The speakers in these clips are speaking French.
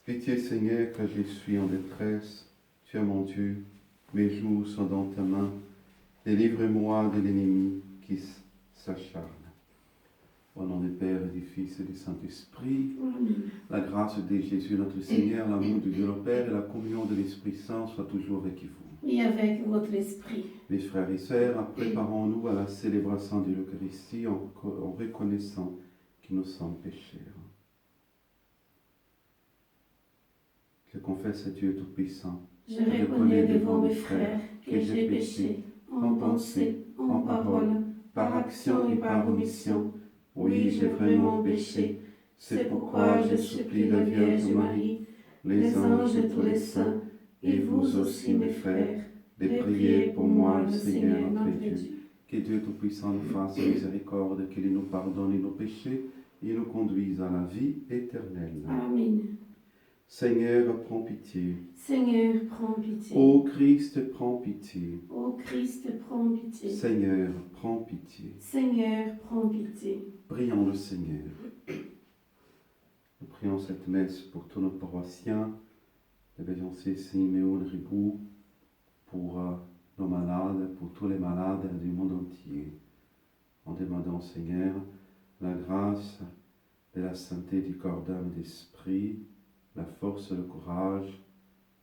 Pitié Seigneur, car je suis en détresse. Tu es mon Dieu, mes jours sont dans ta main. Délivre-moi de l'ennemi qui s'acharne. Au nom du Père, et du Fils et du Saint-Esprit, la grâce de Jésus notre Seigneur, l'amour de Dieu le Père et la communion de l'Esprit Saint soient toujours avec vous. Et avec votre esprit. Mes frères et sœurs, préparons-nous à la célébration de l'Eucharistie en reconnaissant que nous sommes pécheurs. Je confesse à Dieu Tout-Puissant. Je reconnais devant mes frères que j'ai péché en pensée, en parole, par action et par omission. Oui, j'ai vraiment péché. C'est pourquoi je supplie la Vierge Marie, les anges et tous les saints, et vous aussi mes frères, de prier pour moi le Seigneur notre Dieu. Que Dieu Tout-Puissant nous fasse miséricorde, qu'il nous pardonne nos péchés et nous conduise à la vie éternelle. Amen. Seigneur, prends pitié. Seigneur, prends pitié. Ô Christ, prends pitié. Ô Christ, prends pitié. Seigneur, prends pitié. Seigneur, prends pitié. Prions le Seigneur. Nous prions cette messe pour tous nos paroissiens, de Béjancé, Siméon, Ribou, pour nos malades, pour tous les malades du monde entier, en demandant au Seigneur la grâce de la santé du corps, d'âme et d'esprit, la force, le courage,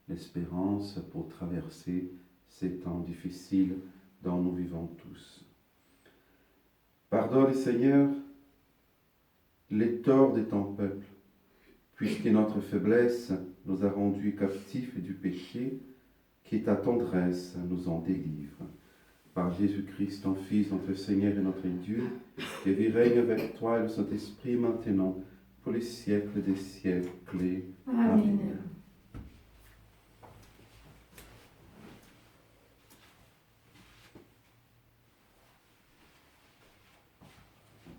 l'espérance pour traverser ces temps difficiles dont nous vivons tous. Pardonne, Seigneur, les torts de ton peuple, puisque notre faiblesse nous a rendus captifs du péché, que ta tendresse nous en délivre. Par Jésus-Christ, ton Fils, notre Seigneur et notre Dieu, qui vit règne avec toi et le Saint-Esprit maintenant, pour les siècles des siècles. Amen.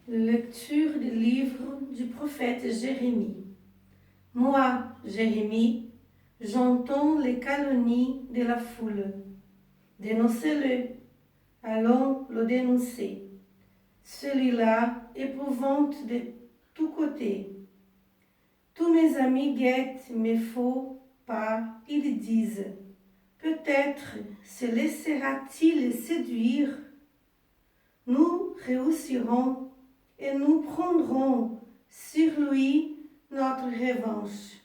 Lecture du livre du prophète Jérémie. Moi, Jérémie, j'entends les calomnies de la foule. Dénoncez-le, allons le dénoncer. Celui-là épouvante de tous côtés. Tous mes amis guettent mes faux pas, ils disent, peut-être se laissera-t-il séduire. Nous réussirons et nous prendrons sur lui notre revanche.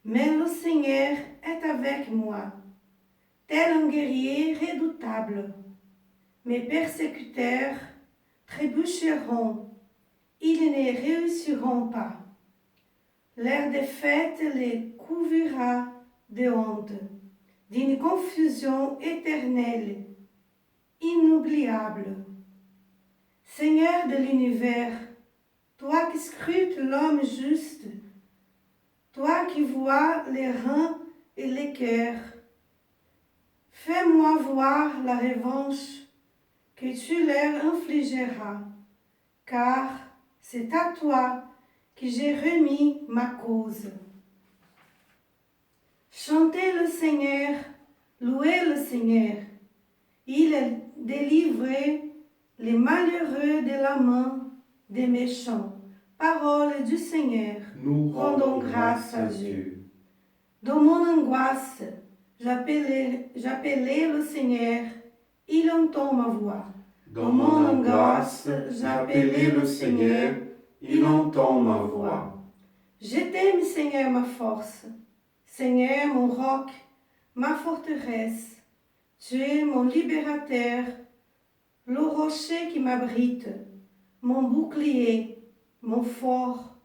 Mais le Seigneur est avec moi, tel un guerrier redoutable. Mes persécuteurs trébucheront, ils ne réussiront pas. Leur défaite les couvrira de honte, d'une confusion éternelle, inoubliable. Seigneur de l'univers, toi qui scrutes l'homme juste, toi qui vois les reins et les cœurs, fais-moi voir la revanche que tu leur infligeras, car c'est à toi que j'ai remis ma cause. Chantez le Seigneur, louez le Seigneur. Il a délivré les malheureux de la main des méchants. Parole du Seigneur. Nous rendons grâce à Dieu. Dans mon angoisse, j'appelais le Seigneur, il entend ma voix. Dans mon angoisse, j'appelais le Seigneur, il entend ma voix. Je t'aime, Seigneur, ma force. Seigneur, mon roc, ma forteresse. Tu es mon libérateur, le rocher qui m'abrite, mon bouclier, mon fort,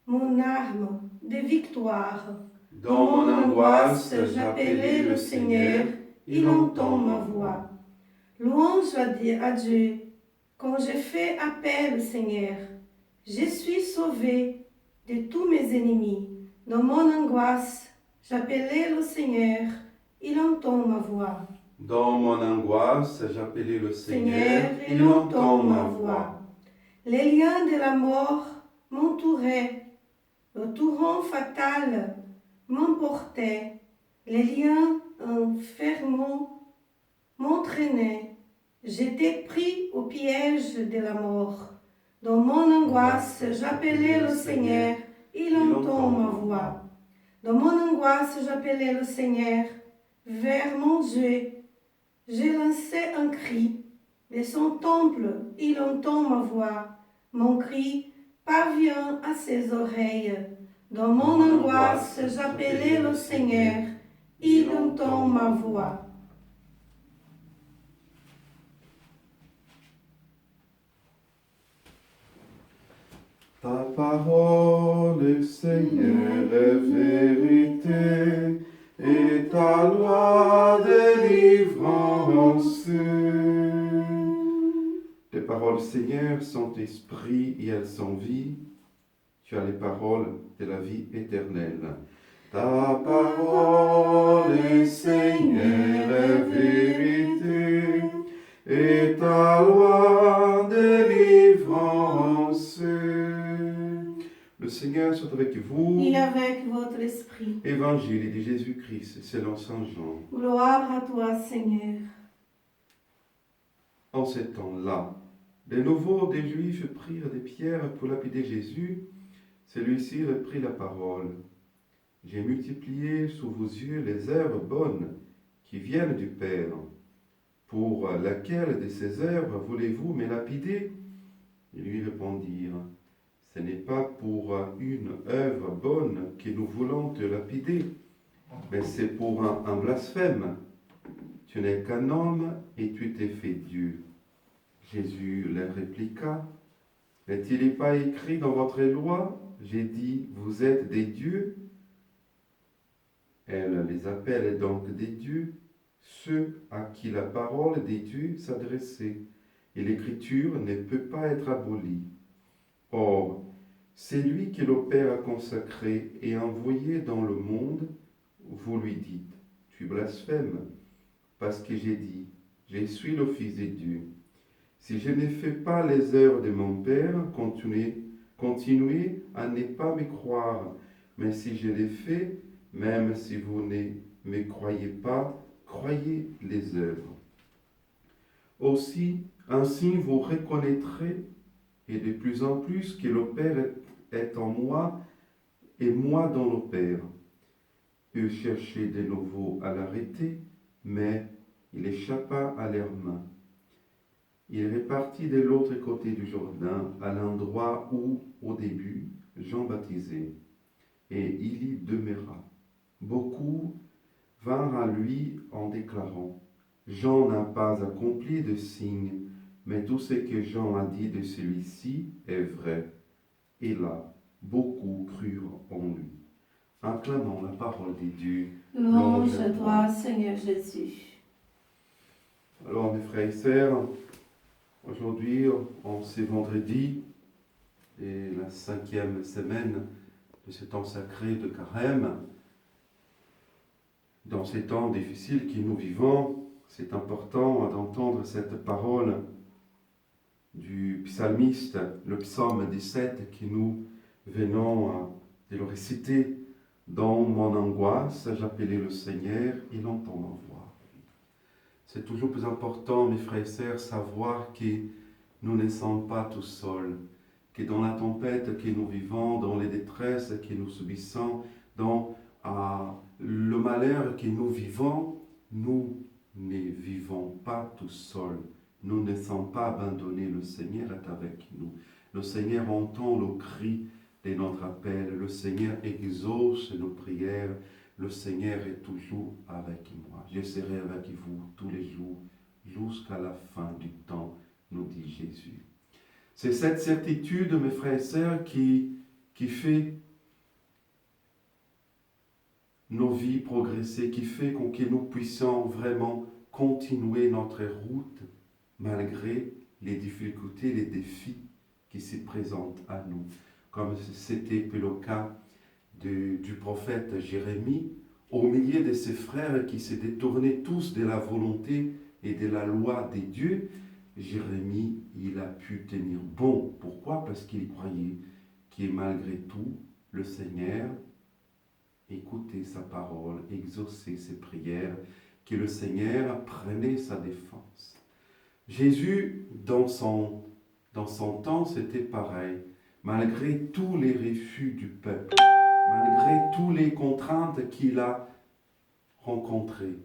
mon arme de victoire. Dans mon angoisse, j'appelais le Seigneur, il entend ma voix. Louange à Dieu, quand je fais appel, Seigneur. Je suis sauvé de tous mes ennemis. Dans mon angoisse, j'appelais le Seigneur, il entend ma voix. Dans mon angoisse, j'appelais le Seigneur, il entend ma voix. Les liens de la mort m'entouraient, le torrent fatal m'emportait, les liens infernaux m'entraînaient. J'étais pris au piège de la mort. Dans mon angoisse, j'appelais le Seigneur, il entend ma voix. Dans mon angoisse, j'appelais le Seigneur. Vers mon Dieu, j'ai lancé un cri. De son temple, il entend ma voix. Mon cri parvient à ses oreilles. Dans mon angoisse, j'appelais le Seigneur. Il entend ma voix. Ta parole, Seigneur, est vérité, et ta loi délivrance. Tes paroles, Seigneur, sont esprit et elles sont vie. Tu as les paroles de la vie éternelle. Ta parole, Seigneur, est vérité, et ta loi délivrance. Le Seigneur soit avec vous. Et avec votre esprit. Évangile de Jésus-Christ selon Saint Jean. Gloire à toi, Seigneur. En ce temps-là, de nouveau des Juifs prirent des pierres pour lapider Jésus. Celui-ci reprit la parole. J'ai multiplié sous vos yeux les herbes bonnes qui viennent du Père. Pour laquelle de ces herbes voulez-vous me lapider? Ils lui répondirent, ce n'est pas pour une œuvre bonne que nous voulons te lapider, mais c'est pour un blasphème. Tu n'es qu'un homme et tu t'es fait Dieu. Jésus leur répliqua, n'est-il pas écrit dans votre loi, j'ai dit, vous êtes des dieux? Elle les appelle donc des dieux, ceux à qui la parole des dieux s'adressait, et l'écriture ne peut pas être abolie. Or, c'est lui que le Père a consacré et envoyé dans le monde, vous lui dites, tu blasphèmes, parce que j'ai dit, je suis le Fils de Dieu. Si je ne fais pas les œuvres de mon Père, continuez à ne pas me croire, mais si je les fais, même si vous ne me croyez pas, croyez les œuvres. Aussi, ainsi vous reconnaîtrez, et de plus en plus, que le Père est en moi, et moi dans le Père. Eux cherchaient de nouveau à l'arrêter, mais il échappa à leurs mains. Il repartit de l'autre côté du Jourdain, à l'endroit où, au début, Jean baptisait, et il y demeura. Beaucoup vinrent à lui en déclarant, Jean n'a pas accompli de signe, mais tout ce que Jean a dit de celui-ci est vrai. Et là, beaucoup crurent en lui. Acclamons la parole de Dieu. Louange à toi, Seigneur Jésus. Alors, mes frères et sœurs, aujourd'hui, en ce vendredi, et la 5e semaine de ce temps sacré de Carême, dans ces temps difficiles que nous vivons, c'est important d'entendre cette parole du psalmiste, le psaume 17, que nous venons de le réciter. Dans mon angoisse, j'appelais le Seigneur, il entend ma voix. C'est toujours plus important, mes frères et sœurs, savoir que nous ne sommes pas tout seuls, que dans la tempête que nous vivons, dans les détresses que nous subissons, dans le malheur que nous vivons, nous ne vivons pas tout seuls. Nous ne sommes pas abandonnés. Le Seigneur est avec nous. Le Seigneur entend le cri de notre appel. Le Seigneur exauce nos prières. Le Seigneur est toujours avec moi. Je serai avec vous tous les jours jusqu'à la fin du temps, nous dit Jésus. C'est cette certitude, mes frères et sœurs, qui fait nos vies progresser, qui fait que nous puissions vraiment continuer notre route malgré les difficultés, les défis qui se présentent à nous. Comme c'était le cas du prophète Jérémie, au milieu de ses frères qui se détournaient tous de la volonté et de la loi des dieux, Jérémie, il a pu tenir bon. Pourquoi? Parce qu'il croyait que malgré tout, le Seigneur écoutait sa parole, exauçait ses prières, que le Seigneur prenait sa défense. Jésus, dans son temps, c'était pareil. Malgré tous les refus du peuple, malgré toutes les contraintes qu'il a rencontrées,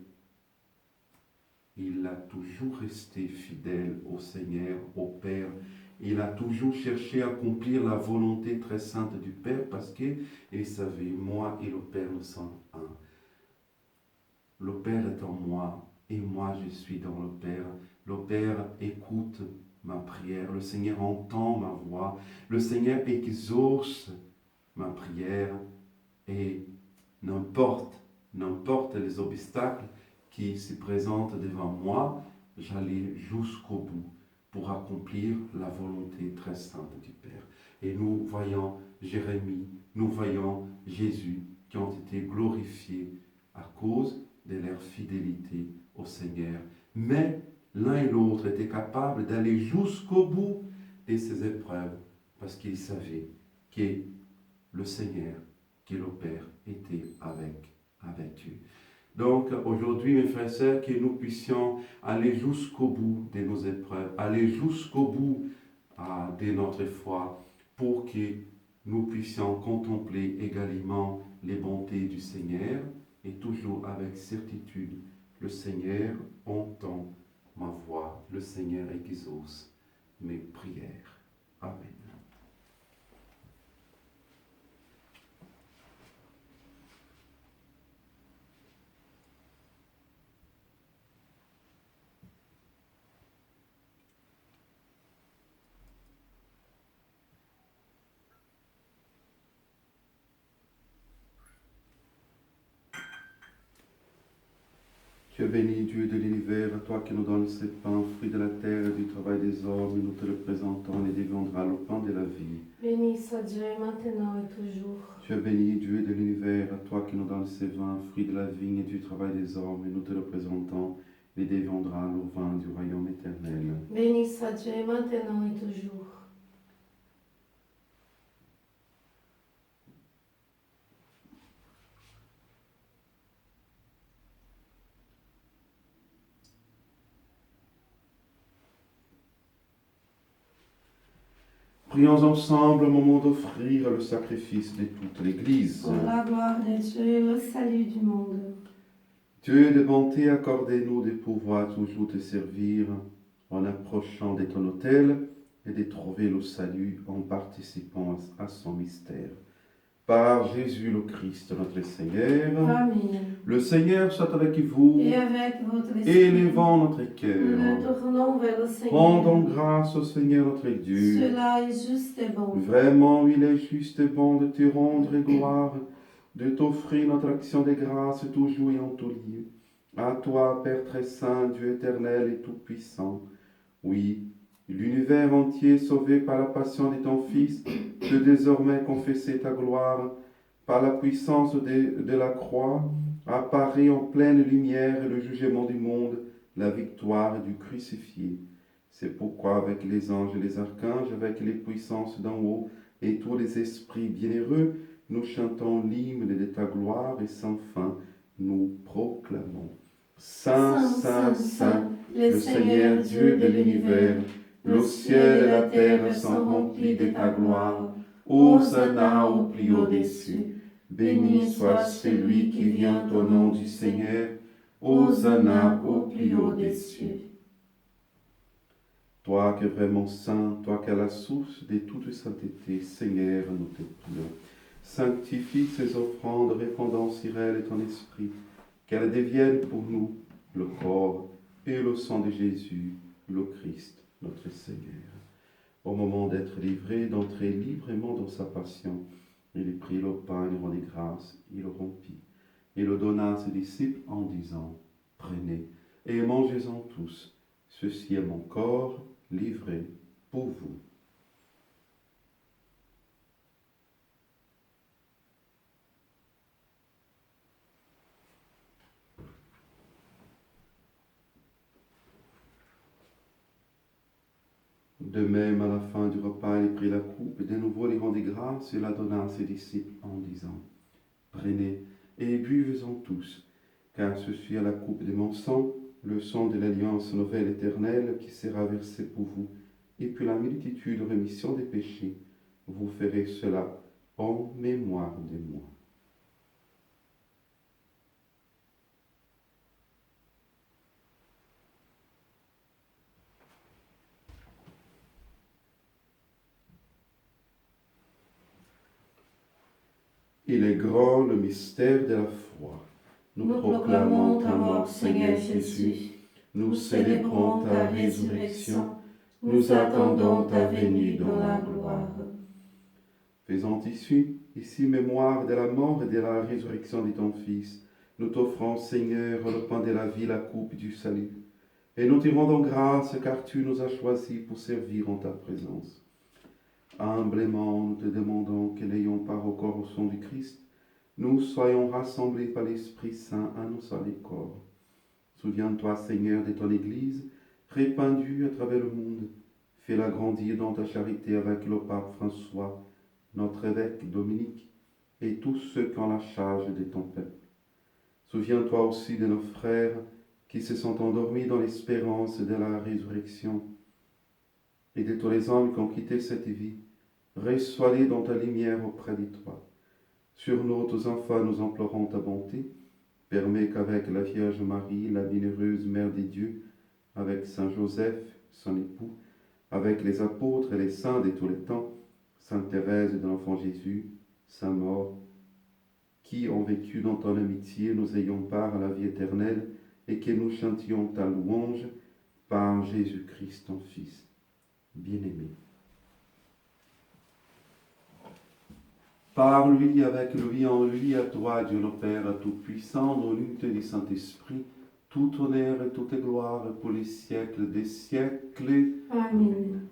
il a toujours resté fidèle au Seigneur, au Père. Il a toujours cherché à accomplir la volonté très sainte du Père parce qu'il savait, moi et le Père, nous sommes un. Le Père est en moi et moi je suis dans le Père. Le Père écoute ma prière, le Seigneur entend ma voix, le Seigneur exauce ma prière et n'importe les obstacles qui se présentent devant moi, j'allais jusqu'au bout pour accomplir la volonté très sainte du Père. Et nous voyons Jérémie, nous voyons Jésus qui ont été glorifiés à cause de leur fidélité au Seigneur. Mais l'un et l'autre étaient capables d'aller jusqu'au bout de ces épreuves parce qu'ils savaient que le Seigneur, que le Père était avec eux. Donc aujourd'hui, mes frères et sœurs, que nous puissions aller jusqu'au bout de nos épreuves, aller jusqu'au bout de notre foi pour que nous puissions contempler également les bontés du Seigneur et toujours avec certitude, le Seigneur entend ma voix, le Seigneur exauce mes prières. Amen. Tu es béni, Dieu de l'univers, toi qui nous donnes ces pains, fruits de la terre et du travail des hommes, nous te le présentons et deviendra le pain de la vie. Béni soit Dieu maintenant et toujours. Tu es béni, Dieu de l'univers, toi qui nous donnes ces vins, fruits de la vigne et du travail des hommes, et nous te le présentons et deviendra le vin du royaume éternel. Béni soit Dieu maintenant et toujours. Prions ensemble au moment d'offrir le sacrifice de toute l'Église. Pour la gloire de Dieu et le salut du monde. Dieu de bonté, accordez-nous de pouvoir toujours te servir en approchant de ton autel et de trouver le salut en participant à son mystère. Par Jésus le Christ, notre Seigneur. Amen. Le Seigneur soit avec vous. Et avec votre esprit. Élevons notre cœur. Nous nous tournons vers le Seigneur. Rendons grâce au Seigneur notre Dieu. Cela est juste et bon. Vraiment, il est juste et bon de te rendre gloire, de t'offrir notre action de grâce toujours et en tout lieu. À toi, Père très saint, Dieu éternel et tout-puissant. Oui, l'univers entier sauvé par la passion de ton Fils peut désormais confesser ta gloire. Par la puissance de la croix, apparaît en pleine lumière le jugement du monde, la victoire du crucifié. C'est pourquoi avec les anges et les archanges, avec les puissances d'en haut et tous les esprits bienheureux, nous chantons l'hymne de ta gloire et sans fin, nous proclamons. Saint, Saint, Saint, le Seigneur Dieu de l'univers, le ciel et la terre sont remplis de ta gloire. Hosanna au plus haut des cieux. Béni soit celui qui vient au nom du Seigneur. Hosanna au plus haut des cieux. Toi qui es vraiment saint, toi qui es la source de toute sainteté, Seigneur, nous te prions. Sanctifie ces offrandes répandant sur elles ton esprit, qu'elles deviennent pour nous le corps et le sang de Jésus, le Christ, notre Seigneur. Au moment d'être livré, d'entrer librement dans sa passion, il prit le pain, il rendit grâce, il le rompit, et le donna à ses disciples en disant, « Prenez et mangez-en tous, ceci est mon corps livré pour vous. » De même, à la fin du repas, il prit la coupe, et de nouveau il rendit grâce et la donna à ses disciples en disant, « Prenez et buvez-en tous, car ceci est la coupe de mon sang, le sang de l'alliance nouvelle éternelle qui sera versé pour vous, et puis la multitude de rémission des péchés. Vous ferez cela en mémoire de moi. » Il est grand le mystère de la foi. Nous proclamons ta mort, Seigneur Jésus. Nous célébrons ta résurrection. Nous attendons ta venue dans la gloire. Faisant ici mémoire de la mort et de la résurrection de ton Fils, nous t'offrons, Seigneur, le pain de la vie, la coupe du salut. Et nous te rendons grâce car tu nous as choisis pour servir en ta présence. Humblement, nous te demandons que n'ayons part au corps au sang du Christ, nous soyons rassemblés par l'Esprit Saint à nos seul corps. Souviens-toi, Seigneur, de ton Église, répandue à travers le monde. Fais-la grandir dans ta charité avec le pape François, notre évêque Dominique, et tous ceux qui ont la charge de ton peuple. Souviens-toi aussi de nos frères qui se sont endormis dans l'espérance de la résurrection, et de tous les hommes qui ont quitté cette vie. Reçois-les dans ta lumière auprès de toi. Sur nous, tes enfants, nous implorons ta bonté. Permets qu'avec la Vierge Marie, la bienheureuse Mère de Dieu, avec Saint Joseph, son époux, avec les apôtres et les saints de tous les temps, Sainte Thérèse de l'Enfant Jésus, Saint Maure, qui ont vécu dans ton amitié, nous ayons part à la vie éternelle et que nous chantions ta louange par Jésus-Christ, ton Fils, bien-aimé. Par lui, avec lui, en lui, à toi, Dieu le Père Tout-Puissant, dans l'unité du Saint-Esprit, tout honneur et toute gloire pour les siècles des siècles. Amen.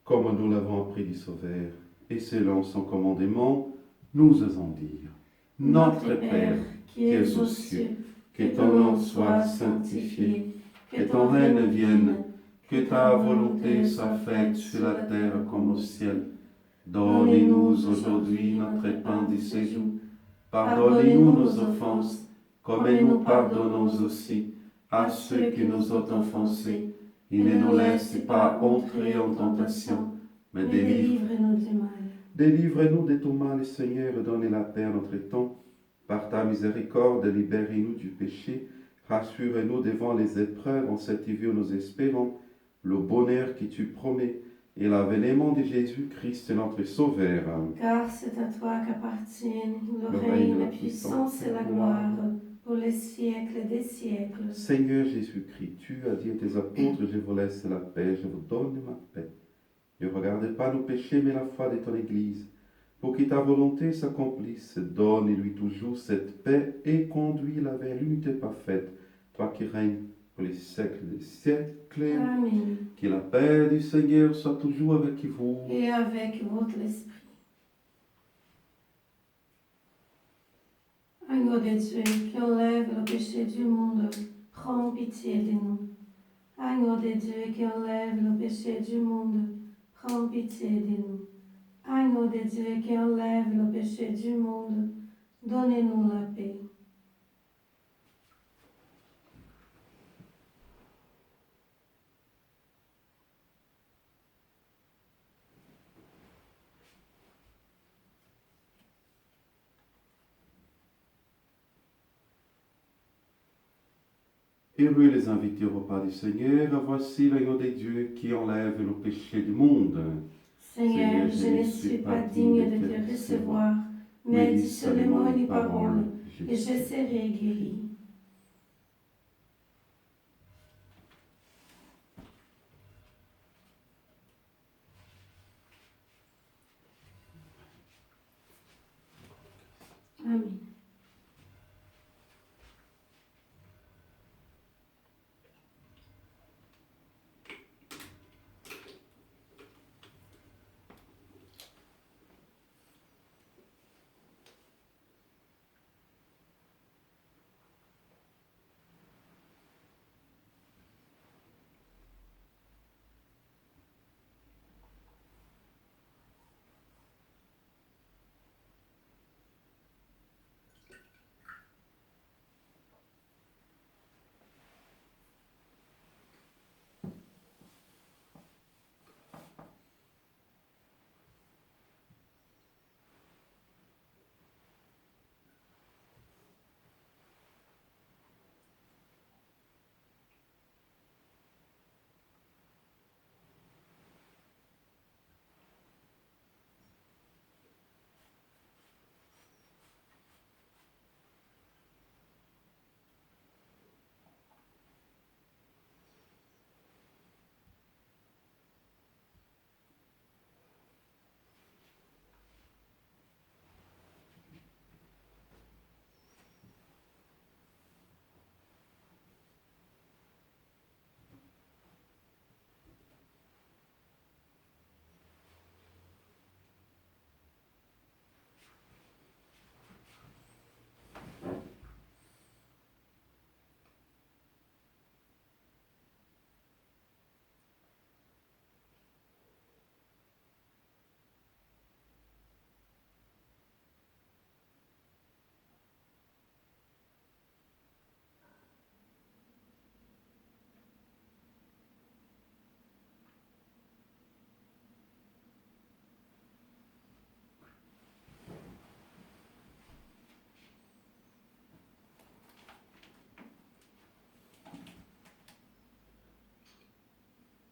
Comme nous l'avons appris du Sauveur, et selon son commandement, nous osons dire, Notre Père, qui es aux cieux, que ton nom soit sanctifié, que ton règne vienne, que ta volonté soit faite sur la terre comme au ciel. Donne-nous aujourd'hui notre pain de ce jour. Pardonnez-nous nos offenses, comme nous pardonnons aussi à ceux qui nous ont offensés. Et ne nous laisse pas entrer en tentation, mais délivre-nous du mal. Délivre-nous de tout mal, Seigneur, et donne la paix à notre temps. Par ta miséricorde, libérez-nous du péché. Rassure-nous devant les épreuves, en cette vie où nous espérons le bonheur que tu promets et l'avènement de Jésus-Christ, notre Sauveur. Car c'est à toi qu'appartiennent le règne, la puissance et la gloire, pour les siècles des siècles. Seigneur Jésus-Christ, tu as dit à tes apôtres, je vous laisse la paix, je vous donne ma paix. Ne regarde pas nos péchés, mais la foi de ton Église. Pour que ta volonté s'accomplisse, donne-lui toujours cette paix et conduis-la vers l'unité parfaite, toi qui règnes pour les siècles des siècles. Amen. Que la paix du Seigneur soit toujours avec vous. Et avec votre esprit. Agneau de Dieu, qui enlève le péché du monde, prends pitié de nous. Agneau de Dieu, qui enlève le péché du monde, prends pitié de nous. Agneau de Dieu, qui enlève le péché du monde, donnez-nous la paix. Heureux les invités au repas du Seigneur, voici l'agneau de Dieu qui enlève le péché du monde. Seigneur, je ne suis pas digne de te recevoir, mais dis seulement une parole, et je serai guéri. Amen.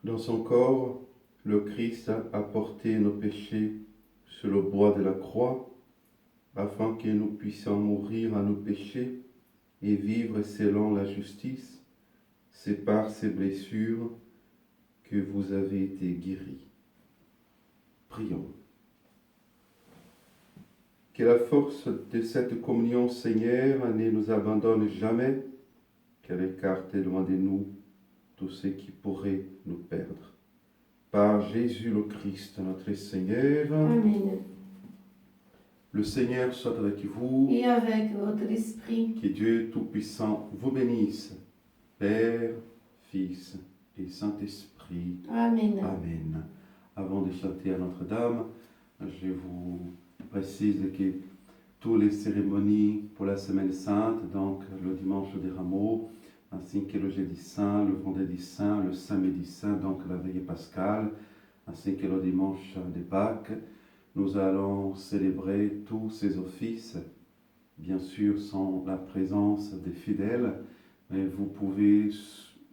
Dans son corps, le Christ a porté nos péchés sur le bois de la croix, afin que nous puissions mourir à nos péchés et vivre selon la justice. C'est par ces blessures que vous avez été guéris. Prions. Que la force de cette communion, Seigneur, ne nous abandonne jamais, qu'elle écarte loin de nous tout ce qui pourrait nous perdre. Par Jésus le Christ, notre Seigneur. Amen. Le Seigneur soit avec vous. Et avec votre esprit. Que Dieu Tout-Puissant vous bénisse, Père, Fils et Saint-Esprit. Amen. Amen. Avant de chanter à Notre-Dame, je vous précise que toutes les cérémonies pour la Semaine Sainte, donc le dimanche des Rameaux, ainsi que le jeudi saint, le vendredi saint, le samedi saint, donc la veille pascale, ainsi que le dimanche de Pâques, nous allons célébrer tous ces offices, bien sûr sans la présence des fidèles, mais vous pouvez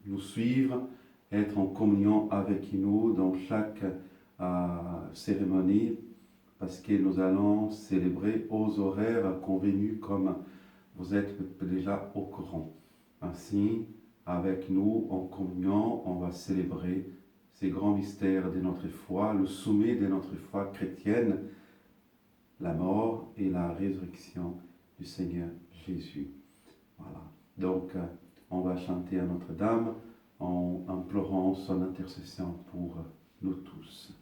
nous suivre, être en communion avec nous dans chaque cérémonie, parce que nous allons célébrer aux horaires convenus comme vous êtes déjà au courant. Ainsi, avec nous, en communion, on va célébrer ces grands mystères de notre foi, le sommet de notre foi chrétienne, la mort et la résurrection du Seigneur Jésus. Voilà. Donc, on va chanter à Notre-Dame en implorant son intercession pour nous tous.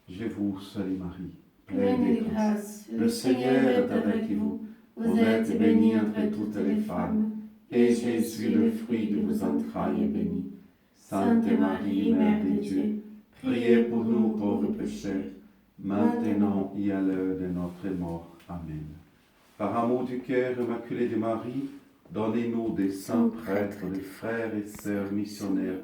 Je vous salue Marie, pleine de grâce, le Seigneur est avec vous. Vous êtes bénie entre toutes les femmes, et Jésus, le fruit de vos entrailles, est béni. Sainte Marie, Mère de Dieu, priez pour nous pauvres pécheurs, maintenant et à l'heure de notre mort. Amen. Par amour du cœur immaculé de Marie, donnez-nous des saints prêtres, des frères et sœurs missionnaires,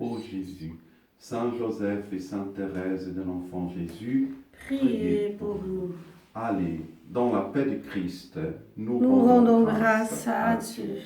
ô Jésus. Saint Joseph et Sainte Thérèse de l'Enfant Jésus, priez pour nous. Allez, dans la paix du Christ, Nous rendons grâce à Dieu.